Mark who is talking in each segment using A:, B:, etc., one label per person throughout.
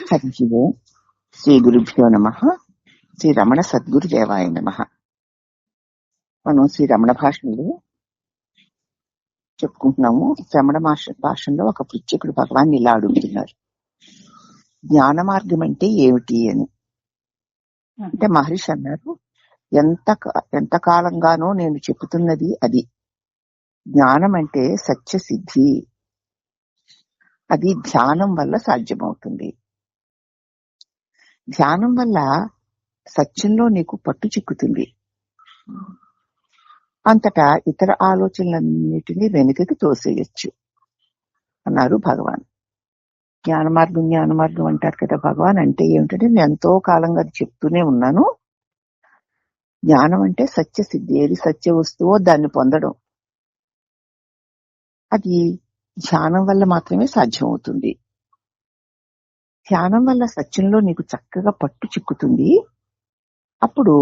A: హరి ఓం. శ్రీ గురుభ్యో నమః. శ్రీ రమణ సద్గురుదేవాయ నమః. మనం శ్రీ రమణ భాషలో చెప్పుకుంటున్నాము. రమణ భాషలో ఒక పృచ్ఛకుడు భగవాన్ ఇలా అడుగుతున్నారు, జ్ఞాన మార్గం అంటే ఏమిటి అని. అంటే మహర్షి అన్నారు, ఎంత కాలంగానో నేను చెబుతున్నది అది. జ్ఞానం అంటే సత్య సిద్ధి. అది ధ్యానం వల్ల సాధ్యమవుతుంది. ధ్యానం వల్ల సత్యంలో నీకు పట్టు చిక్కుతుంది. అంతటా ఇతర ఆలోచనలన్నిటినీ వెనుకకి తోసేయచ్చు అన్నారు భగవాన్. జ్ఞాన మార్గం అంటారు కదా భగవాన్. అంటే ఏమిటంటే నేను ఎంతో కాలంగా అది చెప్తూనే ఉన్నాను. జ్ఞానం అంటే సత్య సిద్ధి. ఏది సత్య వస్తువో దాన్ని పొందడం. అది ధ్యానం వల్ల మాత్రమే సాధ్యమవుతుంది. ధ్యానం వల్ల సత్యంలో నీకు చక్కగా పట్టు చిక్కుతుంది. అప్పుడు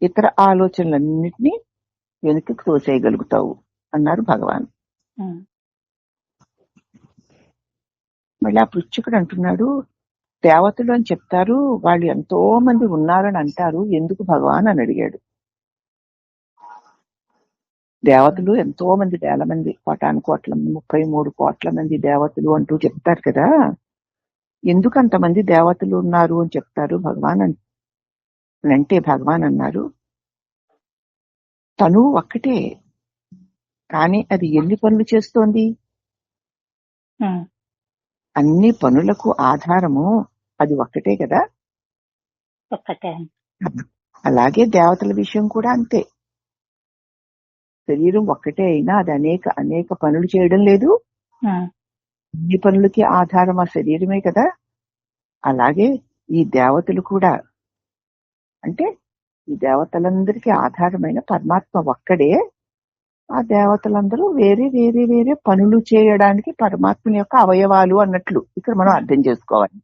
A: ఇతర ఆలోచనలన్నిటినీ వెనుకకు తోసేయగలుగుతావు అన్నారు భగవాన్. మళ్ళీ ఆ పృచ్ఛకుడు అంటున్నాడు, దేవతలు అని చెప్తారు, వాళ్ళు ఎంతో మంది ఉన్నారని అంటారు, ఎందుకు భగవాన్ అని అడిగాడు. దేవతలు ఎంతో మంది, వేల మంది, 33 కోట్ల మంది దేవతలు అంటూ చెప్తారు కదా, ఎందుకు అంతమంది దేవతలు ఉన్నారు అని చెప్తారు భగవాన్ అంటే భగవాన్ అన్నారు, తను ఒక్కటే, కానీ అది ఎన్ని పనులు చేస్తోంది? అన్ని పనులకు ఆధారము అది ఒక్కటే కదా. అలాగే దేవతల విషయం కూడా అంతే. శరీరం ఒక్కటే అయినా అది అనేక పనులు చేయడం లేదు. అన్ని పనులకి ఆధారం ఆ శరీరమే కదా. అలాగే ఈ దేవతలు కూడా, అంటే ఈ దేవతలందరికీ ఆధారమైన పరమాత్మ ఒక్కడే. ఆ దేవతలందరూ వేరే వేరే వేరే పనులు చేయడానికి పరమాత్మ యొక్క అవయవాలు అన్నట్లు ఇక్కడ మనం అర్థం చేసుకోవాలి.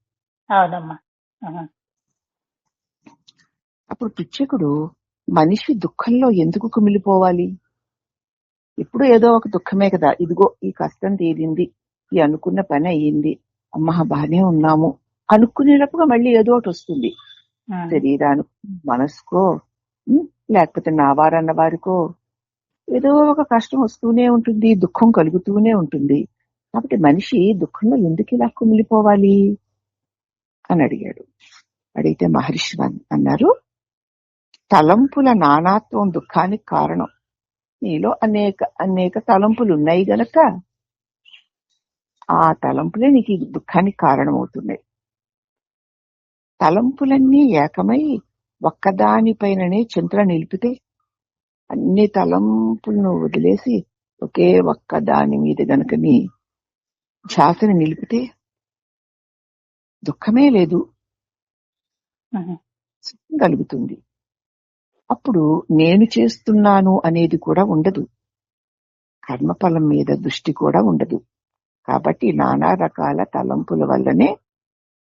A: అప్పుడు పృచ్ఛకుడు, మనిషి దుఃఖంలో ఎందుకు కుమిలిపోవాలి? ఇప్పుడు ఏదో ఒక దుఃఖమే కదా. ఇదిగో ఈ కష్టం తీరింది, ఈ అనుకున్న పని అయ్యింది, అమ్మ బానే ఉన్నాము అనుకునేటప్పుడు మళ్ళీ ఏదో ఒకటి వస్తుంది. శరీరానికి, మనసుకో, లేకపోతే నా వారన్న వారికో ఏదో ఒక కష్టం వస్తూనే ఉంటుంది, దుఃఖం కలుగుతూనే ఉంటుంది. కాబట్టి మనిషి దుఃఖంలో ఎందుకు ఇలా కుమిలిపోవాలి అని అడిగాడు. అడిగితే మహర్షి అన్నారు, తలంపుల నానాత్వం దుఃఖానికి కారణం. నీలో అనేక తలంపులు ఉన్నాయి గనక ఆ తలంపులే నీకు దుఃఖానికి కారణమవుతున్నాయి. తలంపులన్నీ ఏకమై ఒక్కదానిపైననే చింతన నిలిపితే, అన్ని తలంపులను వదిలేసి ఒకే ఒక్క దాని మీద గనక నీ ధ్యాసని నిలిపితే దుఃఖమే లేదు, సుఖం కలుగుతుంది. అప్పుడు నేను చేస్తున్నాను అనేది కూడా ఉండదు, కర్మఫలం మీద దృష్టి కూడా ఉండదు. కాబట్టి నానా రకాల తలంపుల వల్లనే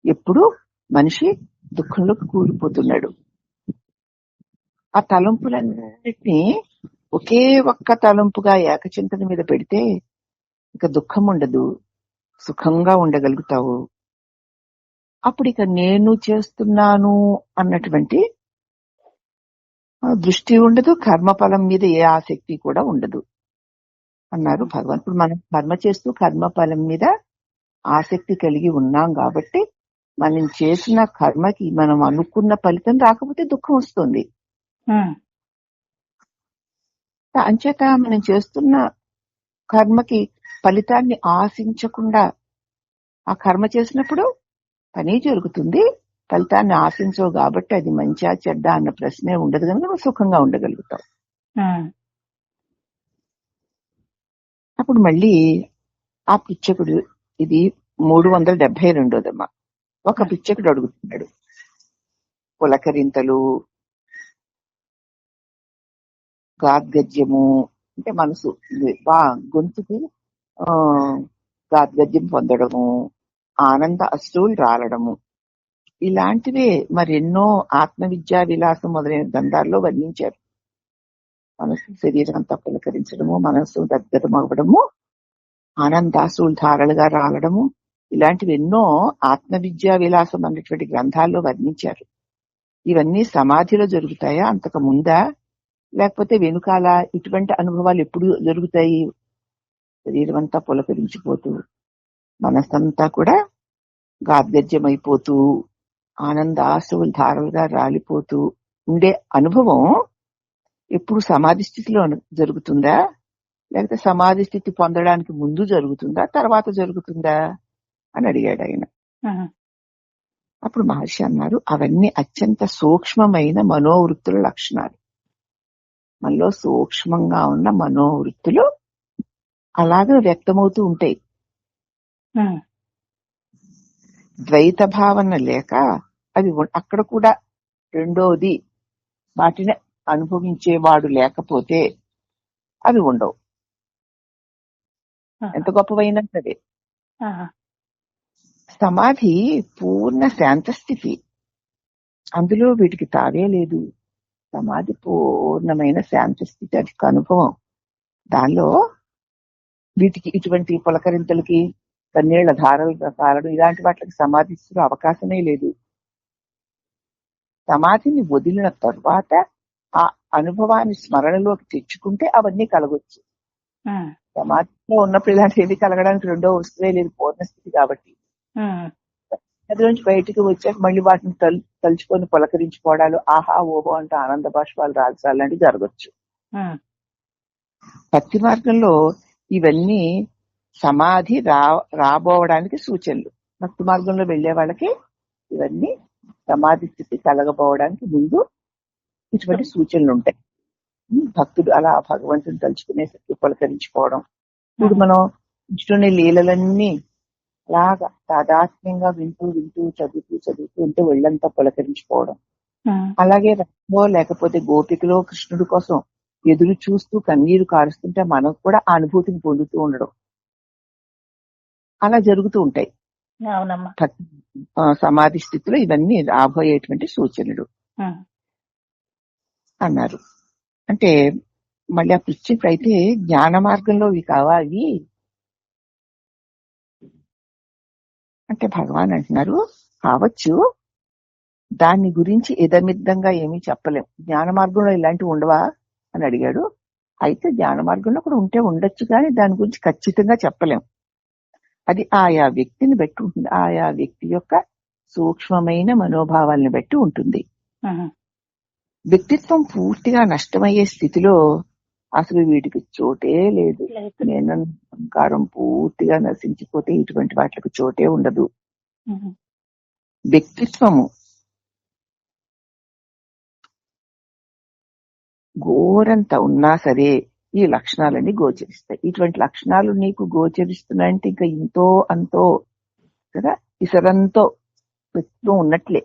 A: ఎప్పుడు మనిషి దుఃఖంలోకి కూలిపోతున్నాడు. ఆ తలంపులన్నిటినీ ఒకే ఒక్క తలంపుగా ఏకచింతన మీద పెడితే ఇక దుఃఖం ఉండదు, సుఖంగా ఉండగలుగుతావు. అప్పుడు ఇక నేను చేస్తున్నాను అన్నటువంటి దృష్టి ఉండదు, కర్మఫలం మీద ఏ ఆసక్తి కూడా ఉండదు అన్నారు భగవాన్. ఇప్పుడు మనం కర్మ చేస్తూ కర్మఫలం మీద ఆసక్తి కలిగి ఉన్నాం కాబట్టి మనం చేసిన కర్మకి మనం అనుకున్న ఫలితం రాకపోతే దుఃఖం వస్తుంది. అంచేత మనం చేస్తున్న కర్మకి ఫలితాన్ని ఆశించకుండా ఆ కర్మ చేసినప్పుడు పని జరుగుతుంది. ఫలితాన్ని ఆశించవు కాబట్టి అది మంచిగా చెడ్డ అన్న ప్రశ్నే ఉండదు కనుక నువ్వు సుఖంగా ఉండగలుగుతావు. అప్పుడు మళ్ళీ ఆ పిచ్చకుడు, ఇది 372దమ్మా, ఒక పిచ్చకుడు అడుగుతున్నాడు, పులకరింతలు, గాద్గద్యము అంటే మనసు గొంతుకి గాద్గద్యం పొందడము, ఆనంద అశ్రువులు రాలడము, ఇలాంటివే మరెన్నో ఆత్మవిద్యా విలాసం మొదలైన గ్రంథాల్లో వర్ణించారు. మనసు శరీరం అంతా పులకరించడము, మనసు దగ్గరమవ్వడము, ఆనందాశ్రువులు ధారలుగా రాలడము, ఇలాంటివి ఎన్నో ఆత్మవిద్యా విలాసం అన్నటువంటి గ్రంథాల్లో వర్ణించారు. ఇవన్నీ సమాధిలో జరుగుతాయా, అంతకు ముందా, లేకపోతే వెనుకాల? ఇటువంటి అనుభవాలు ఎప్పుడు జరుగుతాయి? శరీరం అంతా పులకరించిపోతూ, మనస్సంతా కూడా గాద్గద్యమైపోతూ, ఆనందాశ్రువులు ధారలుగా రాలిపోతూ ఉండే అనుభవం ఎప్పుడు సమాధి స్థితిలో జరుగుతుందా, లేకపోతే సమాధి స్థితి పొందడానికి ముందు జరుగుతుందా, తర్వాత జరుగుతుందా అని అడిగాడు ఆయన. అప్పుడు మహర్షి అన్నారు, అవన్నీ అత్యంత సూక్ష్మమైన మనోవృత్తుల లక్షణాలు. మనలో సూక్ష్మంగా ఉన్న మనోవృత్తులు అలాగే వ్యక్తమవుతూ ఉంటాయి. ద్వైత భావన లేక అవి అక్కడ కూడా రెండోది వాటిని అనుభవించేవాడు లేకపోతే అవి ఉండవు. ఎంత గొప్పవైనా సరే. సమాధి పూర్ణ శాంతస్థితి, అందులో వీటికి తావే లేదు. సమాధి పూర్ణమైన శాంతస్థితి, అది అనుభవం. దానిలో వీటికి ఇటువంటి పులకరింతలకి, కన్నీళ్ల ధారలు కారడం ఇలాంటి వాటికి సమాధిస్తున్న అవకాశమే లేదు. సమాధిని వదిలిన తర్వాత ఆ అనుభవాన్ని స్మరణలోకి తెచ్చుకుంటే అవన్నీ కలగొచ్చు. సమాధిలో ఉన్నప్పుడు ఇలాంటి ఏది కలగడానికి రెండో వస్తువే లేదు, పూర్ణస్థితి కాబట్టి. అందులోంచి బయటికి వచ్చాక మళ్ళీ వాటిని తలుచుకొని పులకరించుకోవడాలు, ఆహా ఓహో అంటే ఆనంద బాష్పాలు రాల్చాలి లాంటివి జరగచ్చు. భక్తి మార్గంలో ఇవన్నీ సమాధి రాబోవడానికి సూచనలు. భక్తి మార్గంలో వెళ్లే వాళ్ళకి ఇవన్నీ సమాధి స్థితి కలగబోవడానికి ముందు ఇటువంటి సూచనలు ఉంటాయి. భక్తుడు అలా భగవంతుని తలుచుకునేసరికి పులకరించుకోవడం. ఇప్పుడు మనం ఇష్టమైన లీలలన్నీ అలాగా తాదాత్మ్యంగా వింటూ వింటూ చదువుతూ ఉంటే ఒళ్ళంతా పులకరించుకోవడం. అలాగే రథంలో లేకపోతే గోపికలో కృష్ణుడి కోసం ఎదురు చూస్తూ కన్నీరు కారుస్తుంటే మనం కూడా ఆ అనుభూతిని పొందుతూ ఉండడం, అలా జరుగుతూ ఉంటాయి. సమాధి స్థితిలో ఇవన్నీ రాబోయేటువంటి సూచనలు అన్నారు. అంటే మళ్ళీ ఆ పుస్తకం అయితే జ్ఞాన మార్గంలో ఇవి కావాలి అంటే భగవాన్ అంటున్నారు, కావచ్చు, దాని గురించి ఇదమిద్దంగా ఏమీ చెప్పలేం. జ్ఞాన మార్గంలో ఇలాంటివి ఉండవా అని అడిగాడు. అయితే జ్ఞాన మార్గంలో కూడా ఉంటే ఉండొచ్చు, కానీ దాని గురించి ఖచ్చితంగా చెప్పలేం. అది ఆయా వ్యక్తిని బట్టి ఉంటుంది, ఆయా వ్యక్తి యొక్క సూక్ష్మమైన మనోభావాలను బట్టి ఉంటుంది. వ్యక్తిత్వం పూర్తిగా నష్టమయ్యే స్థితిలో అసలు వీటికి చోటే లేదు. నేను అహంకారం పూర్తిగా నశించిపోతే ఇటువంటి వాటికి చోటే ఉండదు. వ్యక్తిత్వము ఘోరంత ఉన్నా సరే ఈ లక్షణాలన్నీ గోచరిస్తాయి. ఇటువంటి లక్షణాలు నీకు గోచరిస్తున్నాయంటే ఇంకా ఇంతో అంతో కదా, ఇసరంతో వ్యక్తిత్వం ఉన్నట్లే.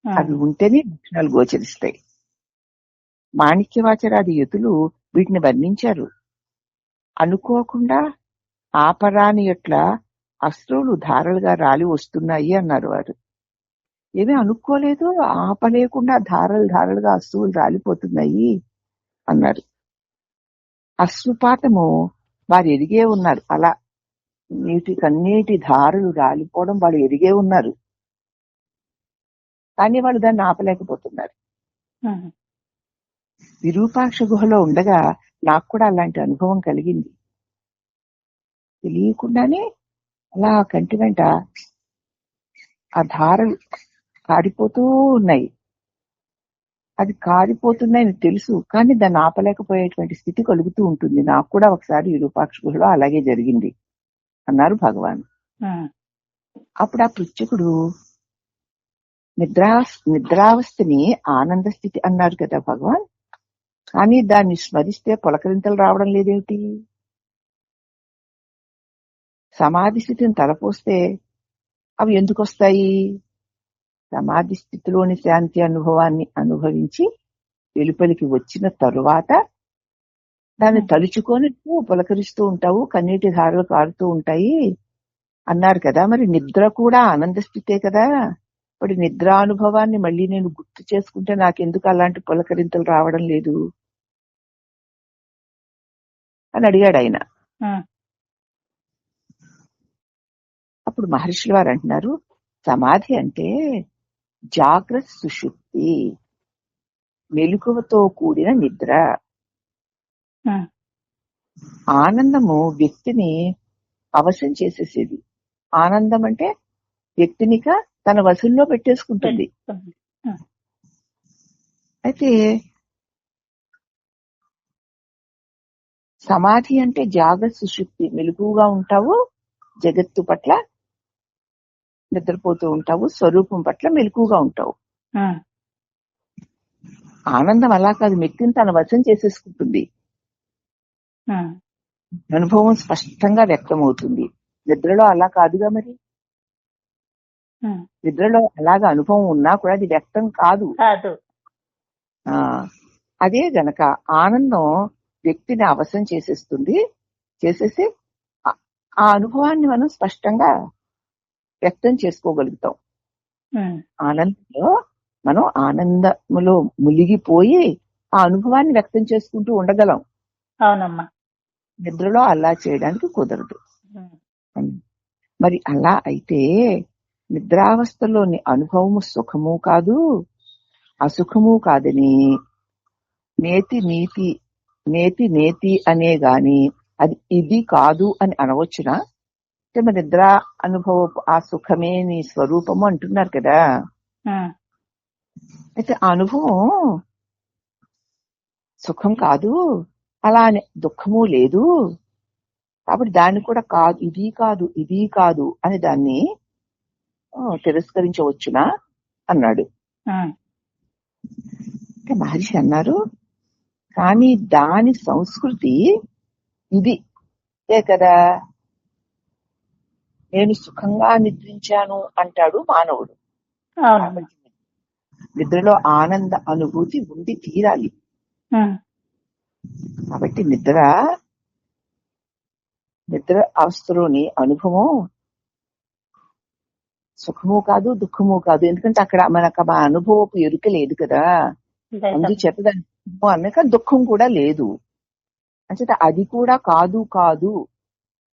A: అవి ఉంటేనే లక్షణాలు గోచరిస్తాయి. మాణిక్యవాచరాది యతులు వీటిని వర్ణించారు. అనుకోకుండా ఆపరాని ఎట్లా అశ్రువులు ధారలుగా రాలి వస్తున్నాయి అన్నారు వారు. ఏమీ అనుకోలేదు, ఆపలేకుండా ధారలుగా అశ్రువులు రాలిపోతున్నాయి అన్నారు. అశ్రుపాతము వారు ఎరిగే ఉన్నారు. అలా కన్నీటి ధారలు రాలిపోవడం వాళ్ళు ఎరిగే ఉన్నారు, కానీ వాళ్ళు దాన్ని ఆపలేకపోతున్నారు. విరూపాక్ష గుహలో ఉండగా నాకు కూడా అలాంటి అనుభవం కలిగింది. తెలియకుండానే అలా కంటి వెంట ఆ ధారలు కారిపోతూ ఉన్నాయి. అది కారిపోతున్నాయని తెలుసు, కానీ దాన్ని ఆపలేకపోయేటువంటి స్థితి కలుగుతూ ఉంటుంది. నాకు కూడా ఒకసారి విరూపాక్ష గుహలో అలాగే జరిగింది అన్నారు భగవాన్. అప్పుడు ఆ పృచ్ఛకుడు నిద్రావస్థని ఆనంద స్థితి అన్నారు కదా భగవాన్, కానీ దాన్ని స్మరిస్తే పులకరింతలు రావడం లేదేమిటి? సమాధి స్థితిని తలపోస్తే అవి ఎందుకు వస్తాయి? సమాధి స్థితిలోని శాంతి అనుభవాన్ని అనుభవించి వెలుపలికి వచ్చిన తరువాత దాన్ని తలుచుకొని పులకరిస్తూ ఉంటావు, కన్నీటి ధారలు కారుతూ ఉంటాయి అన్నారు కదా. మరి నిద్ర కూడా ఆనంద స్థితే కదా. ఇప్పుడు నిద్రానుభవాన్ని మళ్ళీ నేను గుర్తు చేసుకుంటే నాకెందుకు అలాంటి పులకరింతలు రావడం లేదు అని అడిగాడు ఆయన. అప్పుడు మహర్షుల వారు అంటున్నారు, సమాధి అంటే జాగ్రత్త సుషుప్తి, మెలకువతో కూడిన నిద్ర. ఆనందము వ్యక్తిని అవశం చేసేసేది. ఆనందం అంటే వ్యక్తినిగా తన వశంలో పెట్టేసుకుంటుంది. అయితే సమాధి అంటే జాగ్రత్త సుషుప్తి, మెలకువగా ఉంటావు, జగత్తు పట్ల నిద్రపోతూ ఉంటావు, స్వరూపం పట్ల మెలకువగా ఉంటావు. ఆనందం అలా కాదు, వ్యక్తిని తన వశం చేసేసుకుంటుంది. అనుభవం స్పష్టంగా వ్యక్తమవుతుంది. నిద్రలో అలా కాదుగా. మరి నిద్రలో అలాగా అనుభవం ఉన్నా కూడా అది వ్యక్తం కాదు. అదే గనక ఆనందం వ్యక్తిని అవశం చేసేస్తుంది. చేసేసి ఆ అనుభవాన్ని మనం స్పష్టంగా వ్యక్తం చేసుకోగలుగుతాం. ఆనందంలో మనం ఆనందములో మునిగిపోయి ఆ అనుభవాన్ని వ్యక్తం చేసుకుంటూ ఉండగలం.
B: అవునమ్మా.
A: నిద్రలో అలా చేయడానికి కుదరదు. మరి అలా అయితే నిద్రావస్థలోని అనుభవము సుఖము కాదు, అసుఖము కాదని నేతి నీతి నేతి నేతి అనే గాని అది ఇది కాదు అని అనవచ్చునా? మరి నిద్ర అనుభవం ఆ సుఖమే నీ స్వరూపము అంటున్నారు కదా. అయితే ఆ అనుభవం సుఖం కాదు, అలా దుఃఖము లేదు, కాబట్టి దాన్ని కూడా కాదు, ఇది కాదు ఇది కాదు అని దాన్ని తిరస్కరించవచ్చునా అన్నాడు. మహర్షి అన్నారు, కానీ దాని సంస్కృతి ఇది కదా. నేను సుఖంగా నిద్రించాను అంటాడు మానవుడు. నిద్రలో ఆనంద అనుభూతి ఉండి తీరాలి. కాబట్టి నిద్ర అవస్థలోని అనుభవం సుఖము కాదు, దుఃఖము కాదు. ఎందుకంటే అక్కడ మనకు ఆ అనుభవపు ఎరుక లేదు కదా. అందుచేత అన్నాక దుఃఖం కూడా లేదు. అంటే అది కూడా కాదు కాదు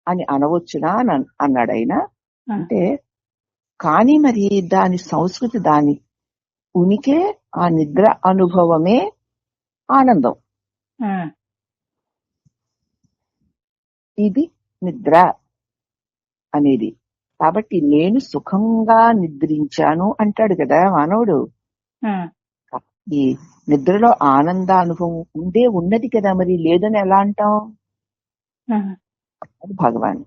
A: అని అనవచ్చునా అన్నాడు ఆయన. అంటే కానీ మరి దాని సంస్కృతి, దాని ఉనికే ఆ నిద్ర అనుభవమే ఆనందం. ఇది నిద్ర అనేది. కాబట్టి నేను సుఖంగా నిద్రించాను అంటాడు కదా మానవుడు. ఈ నిద్రలో ఆనందానుభవం ఉన్నది కదా, మరి లేదని ఎలా అంటాం? భగవాన్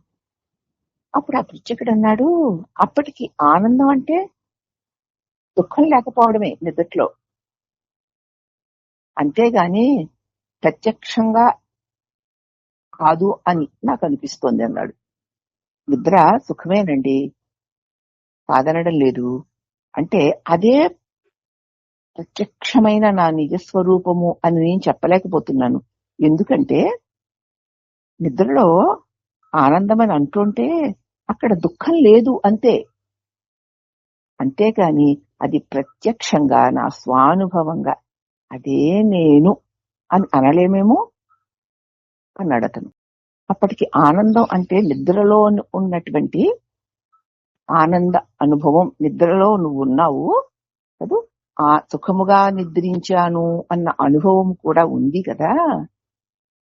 A: అప్పుడు ఆ పిచ్చికుడు అన్నాడు, అప్పటికి ఆనందం అంటే దుఃఖం లేకపోవడమే నిద్రలో, అంతేగాని ప్రత్యక్షంగా కాదు అని నాకు అనిపిస్తోంది అన్నాడు. నిద్ర సుఖమేనండి, కాదనడం లేదు. అంటే అదే ప్రత్యక్షమైన నా నిజస్వరూపము అని నేను చెప్పలేకపోతున్నాను. ఎందుకంటే నిద్రలో ఆనందం అని అంటుంటే అక్కడ దుఃఖం లేదు అంతే. అంతేకాని అది ప్రత్యక్షంగా నా స్వానుభవంగా అదే నేను అని అనలేమేమో అన్నాడు అతను. అప్పటికి ఆనందం అంటే నిద్రలో ఉన్నటువంటి ఆనంద అనుభవం. నిద్రలో నువ్వు ఉన్నావు కదా, ఆ సుఖముగా నిద్రించాను అన్న అనుభవం కూడా ఉంది కదా.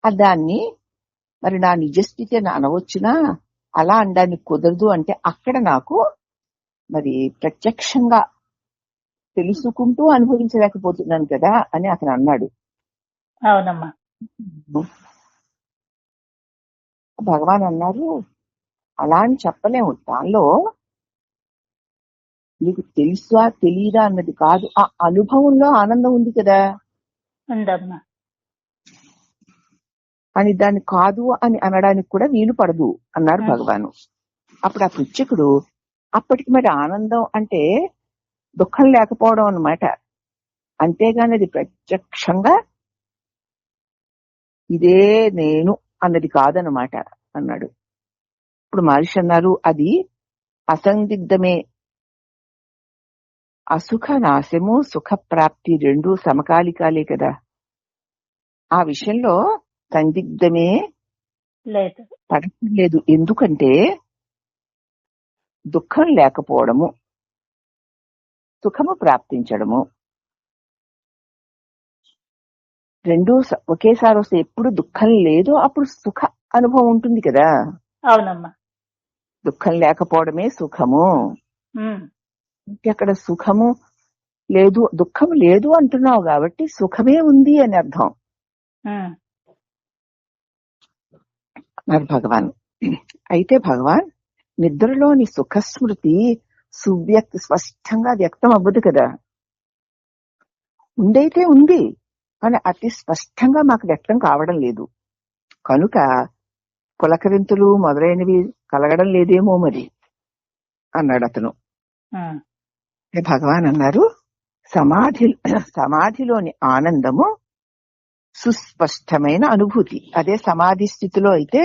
A: దాన్ని మరి నా నిజస్థితి అని అనవచ్చునా? అలా అనడానికి కుదరదు. అంటే అక్కడ నాకు మరి ప్రత్యక్షంగా తెలుసుకుంటూ అనుభవించలేకపోతున్నాను కదా అని అతను అన్నాడు.
B: అవునమ్మా.
A: భగవాన్ అన్నారు, అలా అని చెప్పలేము. దానిలో నీకు తెలుసా తెలీదా అన్నది కాదు, ఆ అనుభవంలో ఆనందం ఉంది కదా అని దాన్ని కాదు అని అనడానికి కూడా వీలు పడదు అన్నారు భగవాను. అప్పుడు ఆ పృచ్ఛకుడు, అప్పటికి మరి ఆనందం అంటే దుఃఖం లేకపోవడం అన్నమాట, అంతేగాని అది ప్రత్యక్షంగా ఇదే నేను అన్నది కాదన్నమాట అన్నాడు. ఇప్పుడు మహర్షి అన్నారు, అది అసందిగ్ధమే. అసుఖ నాశము సుఖ ప్రాప్తి రెండూ సమకాలికాలే కదా. ఆ విషయంలో సందిగ్ధమే పడలేదు. ఎందుకంటే దుఃఖం లేకపోవడము, సుఖము ప్రాప్తించడము రెండూ ఒకేసారి వస్తే ఎప్పుడు దుఃఖం లేదో అప్పుడు సుఖ అనుభవం ఉంటుంది కదా.
B: అవునమ్మా.
A: దుఃఖం లేకపోవడమే సుఖము. అక్కడ సుఖము లేదు, దుఃఖం లేదు అంటున్నావు కాబట్టి సుఖమే ఉంది అని అర్థం. మరి భగవాన్ అయితే భగవాన్ నిద్రలోని సుఖస్మృతి స్పష్టంగా వ్యక్తం అవ్వదు కదా. ఉండైతే ఉంది అని అతి స్పష్టంగా మాకు వ్యక్తం కావడం లేదు కనుక పులకరింతలు మొదలైనవి కలగడం లేదేమో మరి అన్నాడు అతను. భగవాన్ అన్నారు, సమాధిలోని ఆనందము సుస్పష్టమైన అనుభూతి. అదే సమాధి స్థితిలో అయితే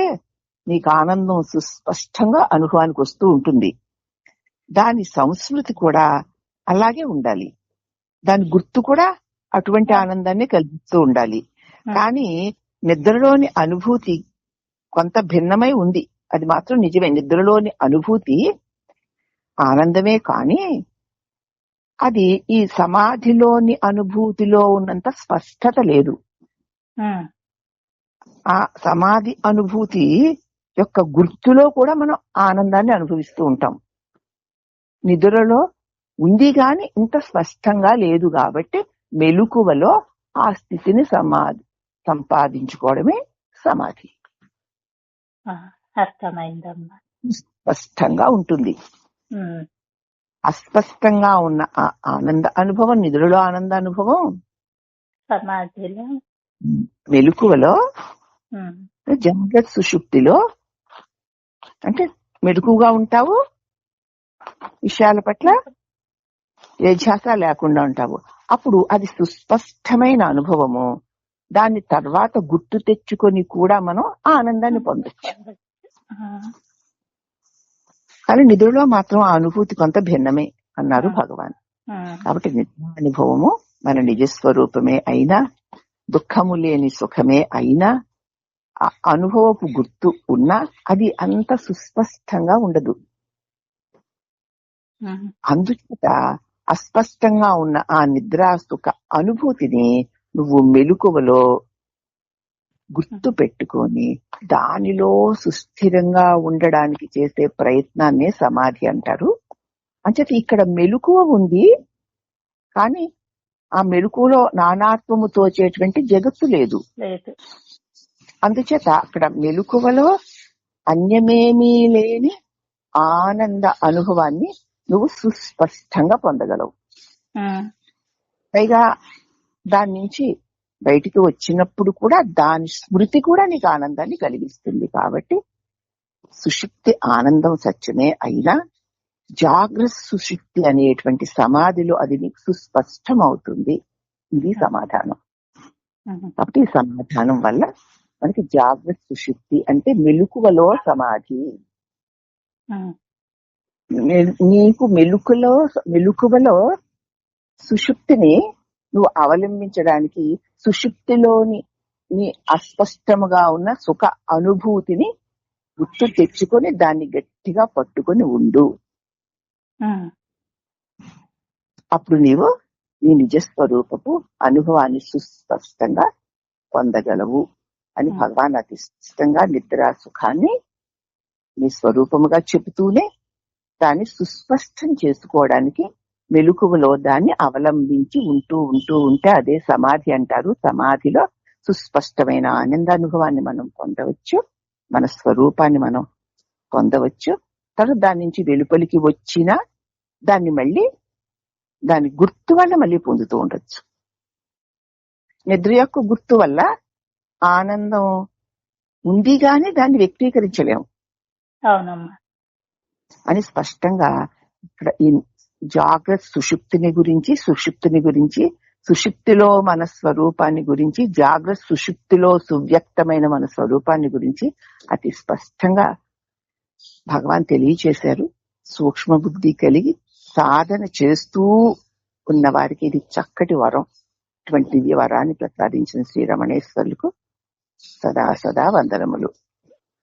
A: నీకు ఆనందం సుస్పష్టంగా అనుభవానికి వస్తూ ఉంటుంది. దాని సంస్మృతి కూడా అలాగే ఉండాలి, దాని గుర్తు కూడా అటువంటి ఆనందాన్ని కల్పిస్తూ ఉండాలి. కానీ నిద్రలోని అనుభూతి కొంత భిన్నమై ఉంది, అది మాత్రం నిజమే. నిద్రలోని అనుభూతి ఆనందమే, కానీ అది ఈ సమాధిలోని అనుభూతిలో ఉన్నంత స్పష్టత లేదు. ఆ సమాధి అనుభూతి యొక్క గుర్తులో కూడా మనం ఆనందాన్ని అనుభవిస్తూ ఉంటాం. నిద్రలో ఉంది గాని ఇంత స్పష్టంగా లేదు కాబట్టి మెలకువలో ఆ స్థితిని సంపాదించుకోవడమే సమాధి.
B: అర్థమైందమ్మా.
A: స్పష్టంగా ఉంటుంది. అస్పష్టంగా ఉన్న ఆ ఆనంద అనుభవం, నిద్రలో ఆనంద అనుభవం
B: సమాధిలో,
A: మెలకువలో, జాగ్రత్త సుషుప్తిలో అంటే మెలకుగా ఉంటావు, విషయాల పట్ల ఏ ధ్యాస లేకుండా ఉంటావు. అప్పుడు అది సుస్పష్టమైన అనుభవము. దాన్ని తర్వాత గుర్తు తెచ్చుకొని కూడా మనం ఆనందాన్ని పొందొచ్చు. కానీ నిద్రలో మాత్రం ఆ అనుభూతి కొంత భిన్నమే అన్నారు భగవాన్. కాబట్టి నిద్ర అనుభవము మన నిజస్వరూపమే అయినా, దుఃఖము లేని సుఖమే అయినా, ఆ అనుభవపు గుర్తు ఉన్నా అది అంత సుస్పష్టంగా ఉండదు. అందుచేత అస్పష్టంగా ఉన్న ఆ నిద్రా సుఖ అనుభూతిని నువ్వు మెలకువలో గుర్తు పెట్టుకొని దానిలో సుస్థిరంగా ఉండడానికి చేసే ప్రయత్నాన్నే సమాధి అంటారు. అంచేత ఇక్కడ మెలకువ ఉంది, కానీ ఆ మెలకువలో నానాత్వము తోచేటువంటి జగత్తు లేదు. అందుచేత అక్కడ మెలకువలో అన్యమేమీ లేని ఆనంద అనుభవాన్ని నువ్వు సుస్పష్టంగా పొందగలవు. పైగా దాని నుంచి బయటికి వచ్చినప్పుడు కూడా దాని స్మృతి కూడా నీకు ఆనందాన్ని కలిగిస్తుంది. కాబట్టి సుషుప్తి ఆనందం సత్యమే అయినా జాగ్రత్త సుషుప్తి అనేటువంటి సమాధిలో అది నీకు సుస్పష్టం అవుతుంది. ఇది సమాధానం. కాబట్టి ఈ సమాధానం వల్ల మనకి జాగ్రత్త సుషుప్తి అంటే మెలకువలో సమాధి. నీకు మెలకువలో సుషుప్తిని నువ్వు అవలంబించడానికి సుషుప్తిలోని నీ అస్పష్టముగా ఉన్న సుఖ అనుభూతిని గుర్తు తెచ్చుకొని దాన్ని గట్టిగా పట్టుకొని ఉండు. అప్పుడు నీవు నీ నిజస్వరూపపు అనుభవాన్ని సుస్పష్టంగా పొందగలవు అని భగవాన్ అతి స్పష్టంగా నిద్రా సుఖాన్ని నీ స్వరూపముగా చెబుతూనే దాన్ని సుస్పష్టం చేసుకోవడానికి మెలకువలో దాన్ని అవలంబించి ఉంటే అదే సమాధి అంటారు. సమాధిలో సుస్పష్టమైన ఆనందానుభవాన్ని మనం పొందవచ్చు, మన స్వరూపాన్ని మనం పొందవచ్చు. తర్వాత దాని నుంచి వెలుపలికి వచ్చినా దాని గుర్తు వల్ల మళ్ళీ పొందుతూ ఉండొచ్చు. నిద్ర యొక్క గుర్తు వల్ల ఆనందం ఉంది గాని దాన్ని వ్యక్తీకరించలేము అని స్పష్టంగా ఇక్కడ ఈ జాగ్రత్త సుషుప్తిని గురించి, సుషుప్తిలో మన స్వరూపాన్ని గురించి, జాగ్రత్త సుషుప్తిలో సువ్యక్తమైన మన స్వరూపాన్ని గురించి అతి స్పష్టంగా భగవాన్ తెలియచేశారు. సూక్ష్మ బుద్ధి కలిగి సాధన చేస్తూ ఉన్న వారికి ఇది చక్కటి వరం. ఇటువంటి వరాన్ని ప్రసాదించిన శ్రీరమణేశ్వరులకు సదా సదా వందనములు.